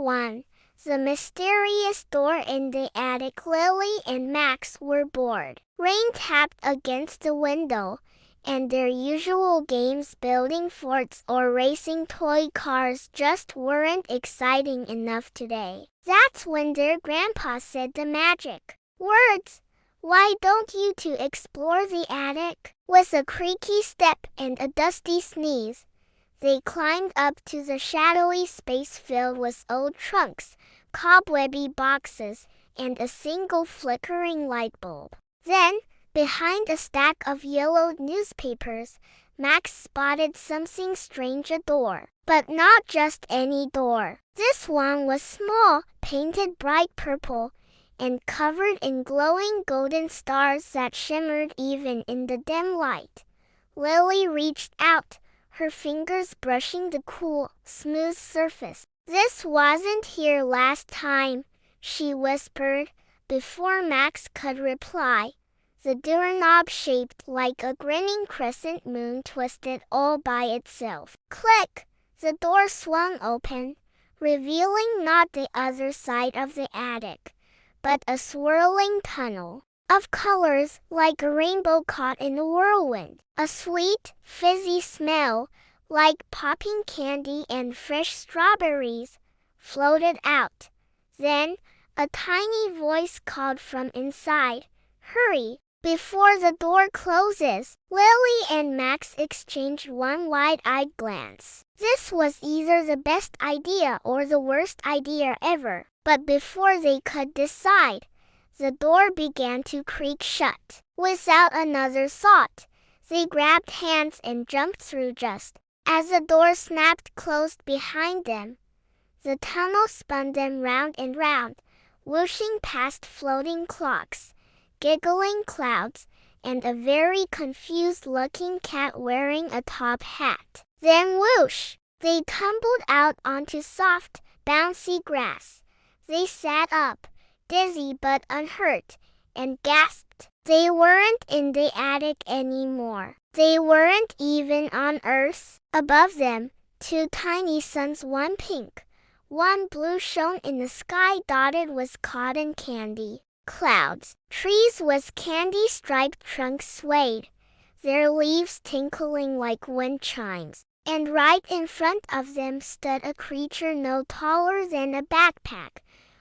1. The mysterious door in the attic. Lily and Max were bored. Rain tapped against the window, and their usual games, building forts or racing toy cars, just weren't exciting enough today. That's when their grandpa said the magic words. "Why don't you two explore the attic?" With a creaky step and a dusty sneeze, they climbed up to the shadowy space filled with old trunks, cobwebby boxes, and a single flickering light bulb. Then, behind a stack of yellowed newspapers, Max spotted something strange, a door. But not just any door. This one was small, painted bright purple, and covered in glowing golden stars that shimmered even in the dim light. Lily reached out, her fingers brushing the cool, smooth surface. "This wasn't here last time," she whispered, before Max could reply. The doorknob, shaped like a grinning crescent moon, twisted all by itself. Click! The door swung open, revealing not the other side of the attic, but a swirling tunnel of colors like a rainbow caught in a whirlwind. A sweet, fizzy smell, like popping candy and fresh strawberries, floated out. Then, a tiny voice called from inside, "Hurry, before the door closes." Lily and Max exchanged one wide-eyed glance. This was either the best idea or the worst idea ever. But before they could decide, the door began to creak shut. Without another thought, they grabbed hands and jumped through. Just as the door snapped closed behind them, the tunnel spun them round and round, whooshing past floating clocks, giggling clouds, and a very confused-looking cat wearing a top hat. Then whoosh! They tumbled out onto soft, bouncy grass. They sat up, dizzy but unhurt, and gasped. They weren't in the attic anymore. They weren't even on Earth. Above them, two tiny suns, one pink, one blue, shone in the sky dotted with cotton candy clouds. Trees with candy-striped trunks swayed, their leaves tinkling like wind chimes. And right in front of them stood a creature no taller than a backpack,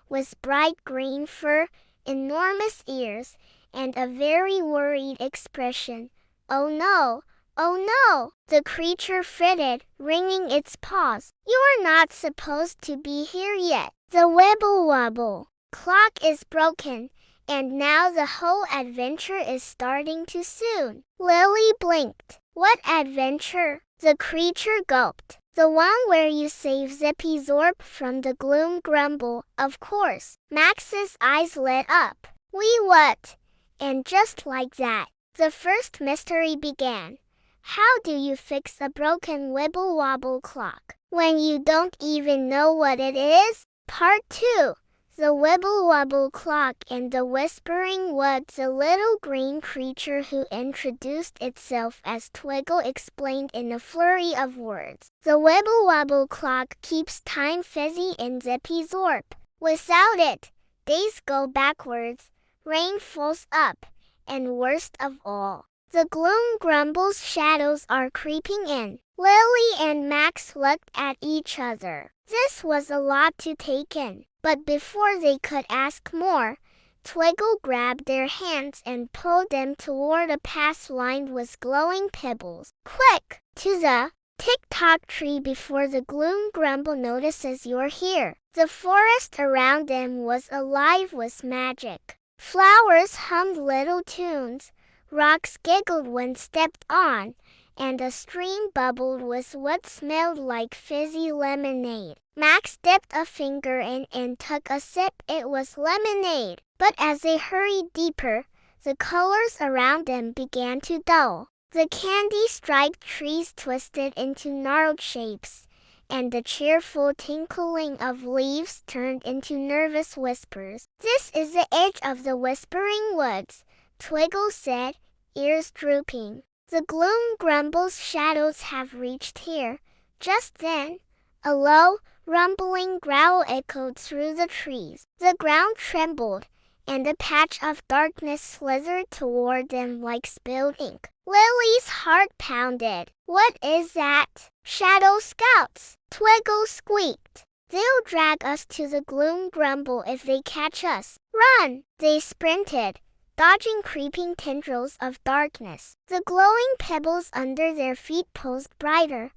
with bright green fur, enormous ears, and a very worried expression. "Oh no! Oh no!" the creature fritted, wringing its paws. "You're not supposed to be here yet. The wibble-wobble clock is broken, and now the whole adventure is starting too soon." Lily blinked. "What adventure?" the creature gulped. "The one where you save Zippy Zorp from the gloom grumble, of course." Max's eyes lit up. "We what?" And just like that, the first mystery began. How do you fix a broken wibble-wobble clock when you don't even know what it is? Part 2. The Wibble-Wobble Clock and the Whispering Woods. A little green creature who introduced itself as Twiggle explained in a flurry of words. The Wibble-Wobble Clock keeps time, fizzy and Zippy Zorp. Without it, days go backwards, rain falls up, and worst of all, the gloom grumbles. Shadows are creeping in. Lily and Max looked at each other. This was a lot to take in. But before they could ask more, Twiggle grabbed their hands and pulled them toward a path lined with glowing pebbles. "Quick! To the tick-tock tree before the gloom grumble notices you're here." The forest around them was alive with magic. Flowers hummed little tunes, rocks giggled when stepped on, and a stream bubbled with what smelled like fizzy lemonade. Max dipped a finger in and took a sip. It was lemonade. But as they hurried deeper, the colors around them began to dull. The candy-striped trees twisted into gnarled shapes, and the cheerful tinkling of leaves turned into nervous whispers. "This is the edge of the Whispering Woods," Twiggle said, ears drooping. "The gloom grumbles shadows have reached here." Just then, a low, rumbling growl echoed through the trees. The ground trembled, and a patch of darkness slithered toward them like spilled ink. Lily's heart pounded. What is that? Shadow scouts, Twiggle squeaked. They'll drag us to the gloom grumble if they catch us. Run! They sprinted, dodging creeping tendrils of darkness. The glowing pebbles under their feet pulsed brighter,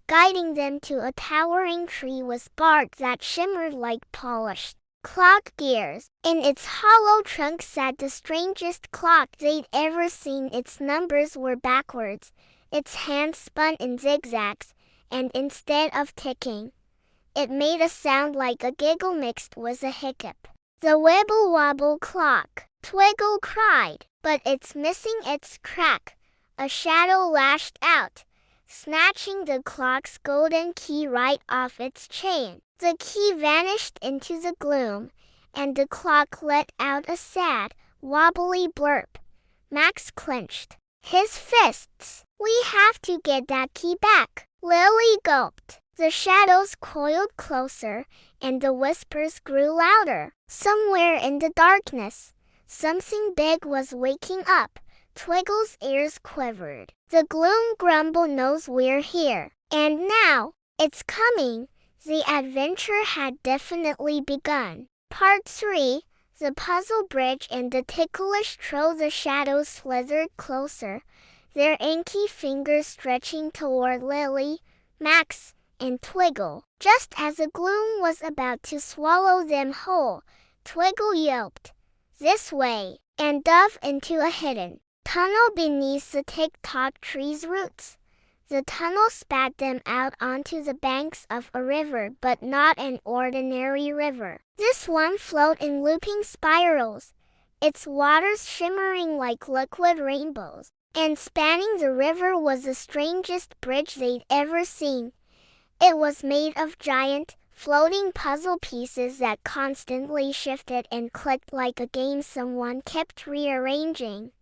guiding them to a towering tree with bark that shimmered like polished clock gears. In its hollow trunk sat the strangest clock they'd ever seen. Its numbers were backwards, its hands spun in zigzags, and instead of ticking, it made a sound like a giggle mixed with a hiccup. The wibble-wobble clock, Twiggle cried, but it's missing its crack. A shadow lashed out, snatching the clock's golden key right off its chain. The key vanished into the gloom, and the clock let out a sad, wobbly blurp. Max clenched his fists. We have to get that key back. Lily gulped. The shadows coiled closer, and the whispers grew louder. Somewhere in the darkness, something big was waking up. Twiggle's ears quivered. The gloom grumble knows we're here. And now, it's coming. The adventure had definitely begun. Part 3, the puzzle bridge and the ticklish troll. The shadows slithered closer, their inky fingers stretching toward Lily, Max, and Twiggle. Just as the gloom was about to swallow them whole, Twiggle yelped, "This way," and dove into a hidden tunnel beneath the tick-tock tree's roots. The tunnel spat them out onto the banks of a river, but not an ordinary river. This one flowed in looping spirals, its waters shimmering like liquid rainbows. And spanning the river was the strangest bridge they'd ever seen. It was made of giant, floating puzzle pieces that constantly shifted and clicked like a game someone kept rearranging.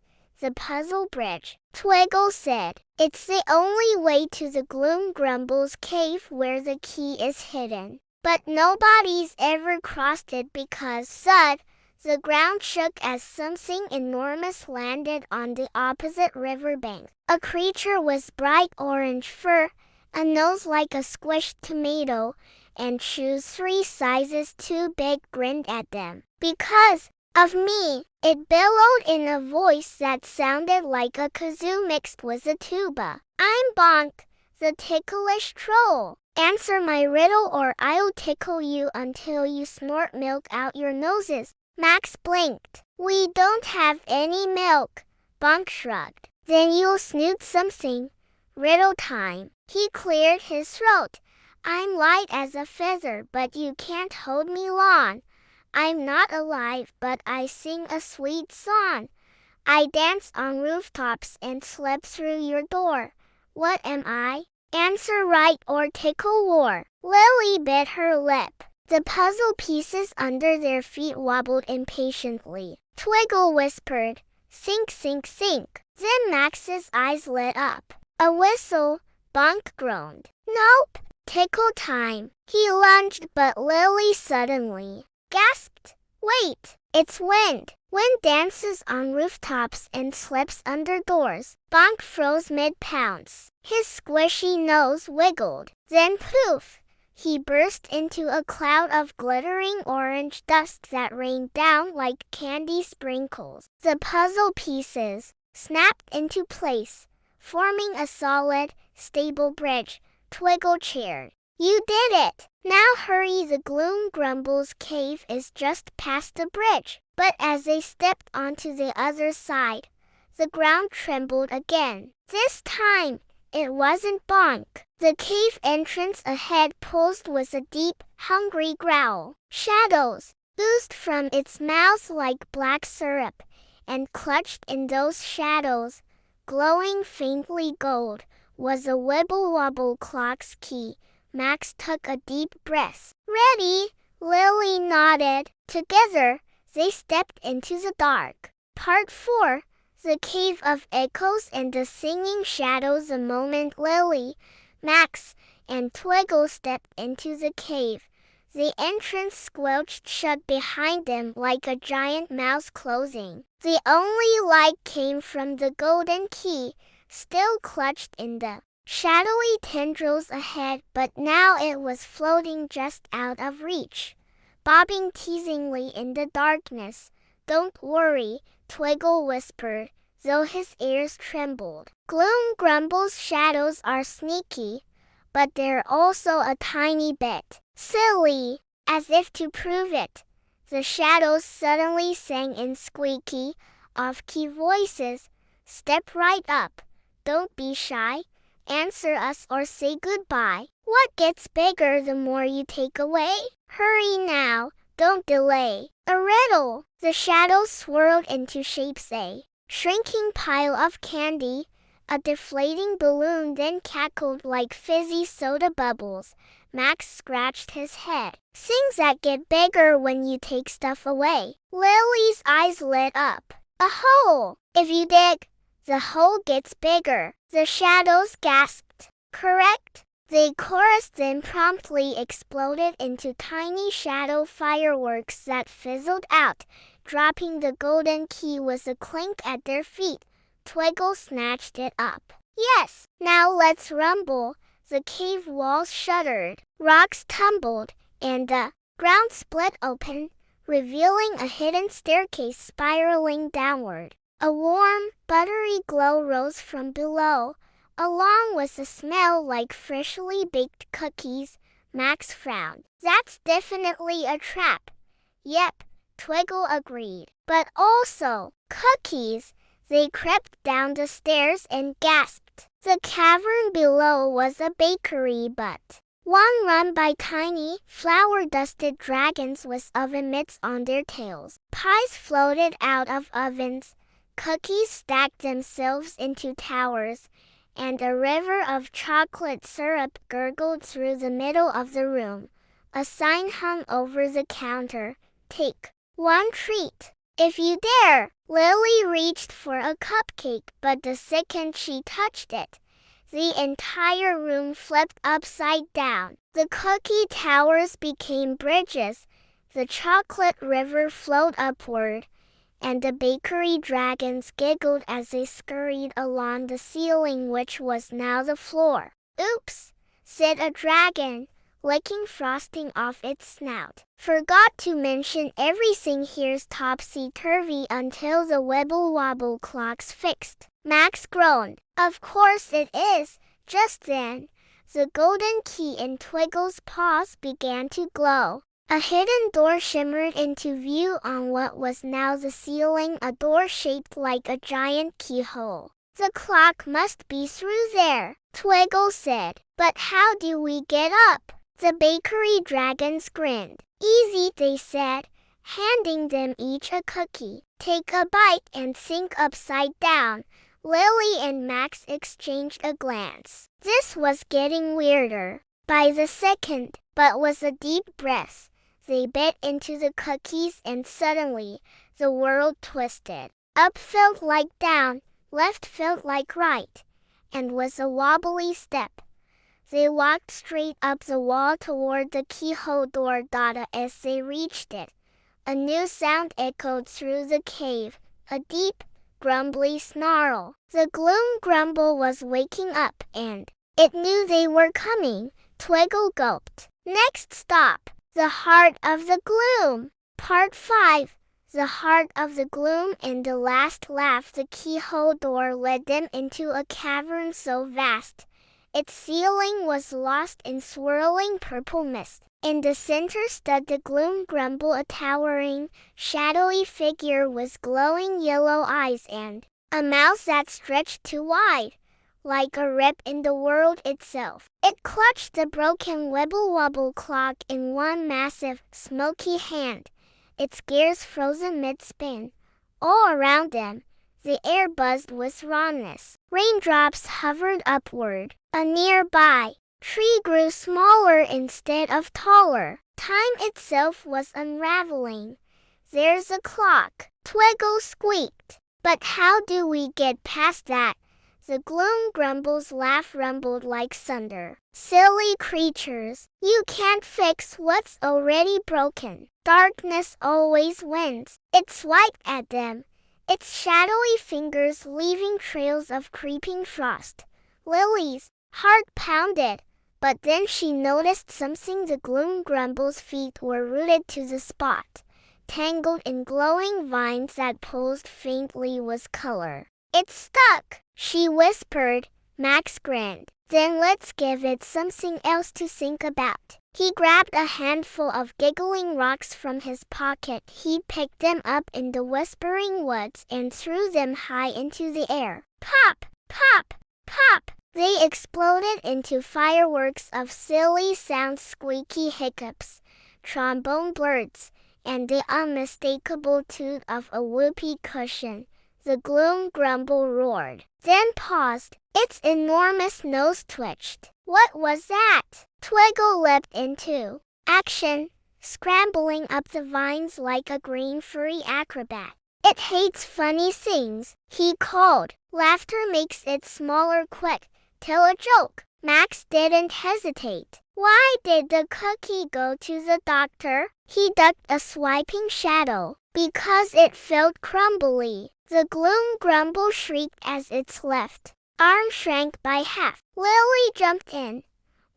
The puzzle bridge, Twiggle said. It's the only way to the Gloom Grumble's cave where the key is hidden. But nobody's ever crossed it because thud, the ground shook as something enormous landed on the opposite riverbank. A creature with bright orange fur, a nose like a squished tomato, and shoes 3 sizes too big grinned at them. "Because of me," it bellowed in a voice that sounded like a kazoo mixed with a tuba. "I'm Bonk, the ticklish troll. Answer my riddle or I'll tickle you until you snort milk out your noses." Max blinked. "We don't have any milk," Bonk shrugged. "Then you'll snoot something. Riddle time." He cleared his throat. "I'm light as a feather, but you can't hold me long. I'm not alive, but I sing a sweet song. I dance on rooftops and slip through your door. What am I? Answer right or tickle war." Lily bit her lip. The puzzle pieces under their feet wobbled impatiently. Twiggle whispered, "Sink, sink, sink." Then Max's eyes lit up. "A whistle," Bonk groaned. "Nope, tickle time." He lunged, but Lily suddenly gasped, "Wait, it's wind." Wind dances on rooftops and slips under doors. Bonk froze mid-pounce. His squishy nose wiggled. Then poof! He burst into a cloud of glittering orange dust that rained down like candy sprinkles. The puzzle pieces snapped into place, forming a solid, stable bridge. Twiggle cheered. "You did it! Now hurry, the Gloom Grumble's cave is just past the bridge." But as they stepped onto the other side, the ground trembled again. This time, it wasn't Bonk. The cave entrance ahead pulsed with a deep, hungry growl. Shadows oozed from its mouth like black syrup, and clutched in those shadows, glowing faintly gold, was a wibble-wobble clock's key. Max took a deep breath. "Ready?" Lily nodded. Together, they stepped into the dark. Part 4, the Cave of Echoes and the Singing Shadows. The moment Lily, Max and Twiggle stepped into the cave. The entrance squelched shut behind them like a giant mouse closing. The only light came from the golden key, still clutched in the shadowy tendrils ahead, but now it was floating just out of reach, bobbing teasingly in the darkness. "Don't worry," Twiggle whispered, though his ears trembled. "Gloom Grumble's shadows are sneaky, but they're also a tiny bit silly." As if to prove it, the shadows suddenly sang in squeaky, off-key voices. "Step right up. Don't be shy. Answer us or say goodbye. What gets bigger the more you take away? Hurry now, don't delay." A riddle. The shadows swirled into shapes: a shrinking pile of candy, a deflating balloon, then cackled like fizzy soda bubbles. Max scratched his head. "Things that get bigger when you take stuff away." Lily's eyes lit up. "A hole. If you dig, the hole gets bigger." The shadows gasped. "Correct." They chorused, then promptly exploded into tiny shadow fireworks that fizzled out, dropping the golden key with a clink at their feet. Twiggle snatched it up. "Yes, now let's rumble." The cave walls shuddered, rocks tumbled, and the ground split open, revealing a hidden staircase spiraling downward. A warm, buttery glow rose from below, along with a smell like freshly baked cookies. Max frowned. "That's definitely a trap." "Yep," Twiggle agreed. "But also cookies." They crept down the stairs and gasped. The cavern below was a bakery, but one run by tiny, flour-dusted dragons with oven mitts on their tails. Pies floated out of ovens, cookies stacked themselves into towers, and a river of chocolate syrup gurgled through the middle of the room. A sign hung over the counter: "Take one treat if you dare." Lily reached for a cupcake, but the second she touched it, the entire room flipped upside down. The cookie towers became bridges, the chocolate river flowed upward, and the bakery dragons giggled as they scurried along the ceiling, which was now the floor. "Oops," said a dragon, licking frosting off its snout. "Forgot to mention everything here's topsy-turvy until the wibble-wobble clock's fixed." Max groaned. "Of course it is." Just then, the golden key in Twiggle's paws began to glow. A hidden door shimmered into view on what was now the ceiling, a door shaped like a giant keyhole. "The clock must be through there," Twiggle said. "But how do we get up?" The bakery dragons grinned. "Easy," they said, handing them each a cookie. "Take a bite and think upside down." Lily and Max exchanged a glance. This was getting weirder by the second, but with a deep breath, they bit into the cookies, and suddenly, the world twisted. Up felt like down, left felt like right, and with a wobbly step, they walked straight up the wall toward the keyhole door. As they reached it, a new sound echoed through the cave, a deep, grumbly snarl. The Gloom Grumble was waking up, and it knew they were coming. Twiggle gulped. Next stop, the Heart of the Gloom. Part 5. The Heart of the Gloom. In the last laugh, the keyhole door led them into a cavern so vast, its ceiling was lost in swirling purple mist. In the center stood the Gloom Grumble, a towering, shadowy figure with glowing yellow eyes and a mouth that stretched too wide, like a rip in the world itself. It clutched the broken wibble-wobble clock in one massive, smoky hand, its gears frozen mid-spin. All around them, the air buzzed with rawness. Raindrops hovered upward. A nearby tree grew smaller instead of taller. Time itself was unraveling. "There's a clock," Twiggle squeaked. "But how do we get past that?" The gloom grumbles laugh rumbled like thunder. Silly creatures, you can't fix what's already broken. Darkness always wins. It swiped at them, its shadowy fingers leaving trails of creeping frost. Lily's heart pounded, but then she noticed something. The gloom grumble's feet were rooted to the spot, tangled in glowing vines that pulsed faintly with color. It's stuck, she whispered. Max grinned. Then let's give it something else to think about. He grabbed a handful of giggling rocks from his pocket. He picked them up in the whispering woods and threw them high into the air. Pop! Pop! Pop! They exploded into fireworks of silly sounds, squeaky hiccups, trombone blurts, and the unmistakable toot of a whoopee cushion. The gloom grumble roared, then paused. Its enormous nose twitched. What was that? Twiggle leapt into action, scrambling up the vines like a green furry acrobat. It hates funny things, he called. Laughter makes it smaller. Quick, tell a joke. Max didn't hesitate. Why did the cookie go to the doctor? He ducked a swiping shadow. Because it felt crumbly. The gloom grumble shrieked as its left arm shrank by half. Lily jumped in.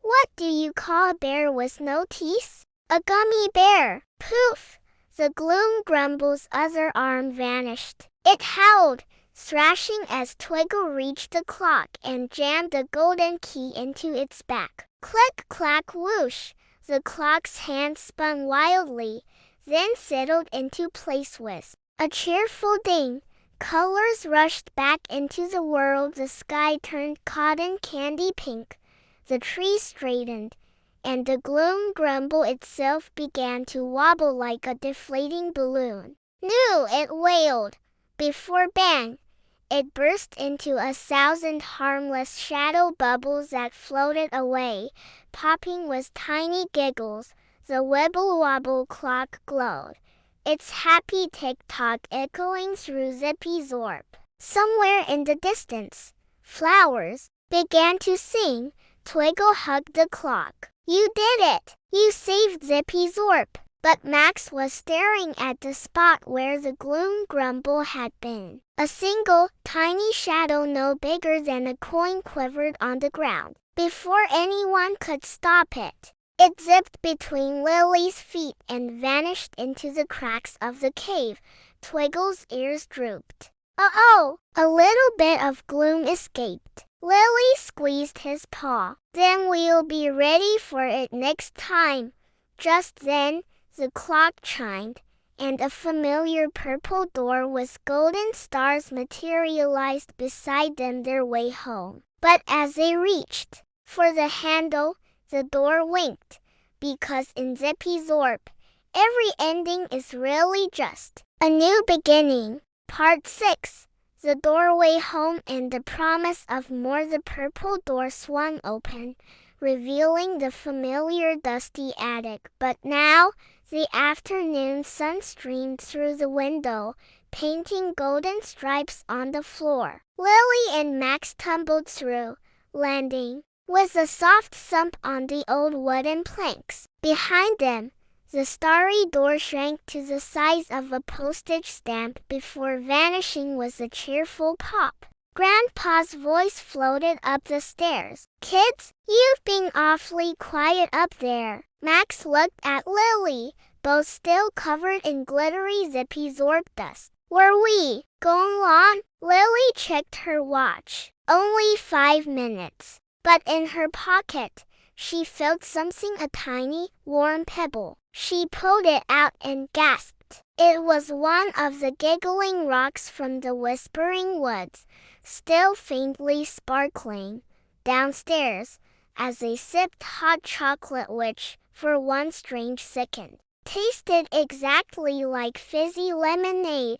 What do you call a bear with no teeth? A gummy bear. Poof! The gloom grumble's other arm vanished. It howled, thrashing as Twiggle reached the clock and jammed the golden key into its back. Click, clack, whoosh! The clock's hands spun wildly, then settled into place with a cheerful ding. Colors rushed back into the world. The sky turned cotton candy pink. The trees straightened, and the gloom grumble itself began to wobble like a deflating balloon. "No!" it wailed. Before bang! It burst into 1,000 harmless shadow bubbles that floated away, popping with tiny giggles. The wibble-wobble clock glowed, its happy tick-tock echoing through Zippy Zorp. Somewhere in the distance, flowers began to sing. Twiggle hugged the clock. You did it! You saved Zippy Zorp! But Max was staring at the spot where the gloom grumble had been. A single, tiny shadow no bigger than a coin quivered on the ground. Before anyone could stop it, it zipped between Lily's feet and vanished into the cracks of the cave. Twiggle's ears drooped. Uh-oh! A little bit of gloom escaped. Lily squeezed his paw. Then we'll be ready for it next time. Just then, the clock chimed, and a familiar purple door with golden stars materialized beside them their way home. But as they reached for the handle, the door winked, because in Zippy Zorp, every ending is really just a new beginning. Part 6. The doorway home and the promise of more. The purple door swung open, revealing the familiar dusty attic. But now, the afternoon sun streamed through the window, painting golden stripes on the floor. Lily and Max tumbled through, landing with a soft thump on the old wooden planks. Behind them, the starry door shrank to the size of a postage stamp before vanishing with a cheerful pop. Grandpa's voice floated up the stairs. Kids, you've been awfully quiet up there. Max looked at Lily, both still covered in glittery Zippy Zorp dust. Were we going long? Lily checked her watch. Only 5 minutes. But in her pocket, she felt something, a tiny, warm pebble. She pulled it out and gasped. It was one of the giggling rocks from the whispering woods, still faintly sparkling. Downstairs, as they sipped hot chocolate which, for one strange second, tasted exactly like fizzy lemonade,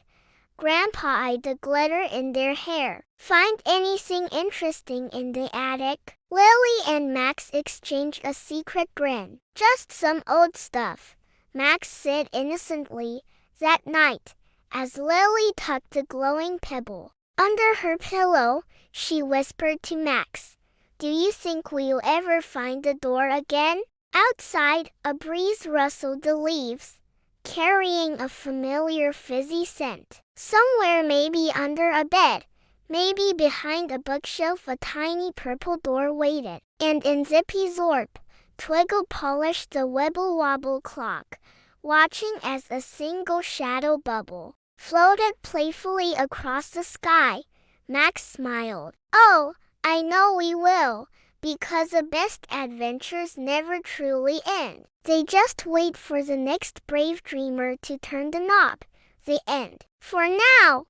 Grandpa eyed the glitter in their hair. Find anything interesting in the attic? Lily and Max exchanged a secret grin. Just some old stuff, Max said innocently. That night, as Lily tucked the glowing pebble Under her pillow, she whispered to Max, "Do you think we'll ever find the door again?" Outside, a breeze rustled the leaves, carrying a familiar fizzy scent. Somewhere, maybe under a bed, maybe behind a bookshelf, a tiny purple door waited. And in Zippy Zorp, Twiggle polished the wibble-wobble clock, watching as a single shadow bubble floated playfully across the sky. Max smiled. "Oh, I know we will, because the best adventures never truly end. They just wait for the next brave dreamer to turn the knob." The end. For now,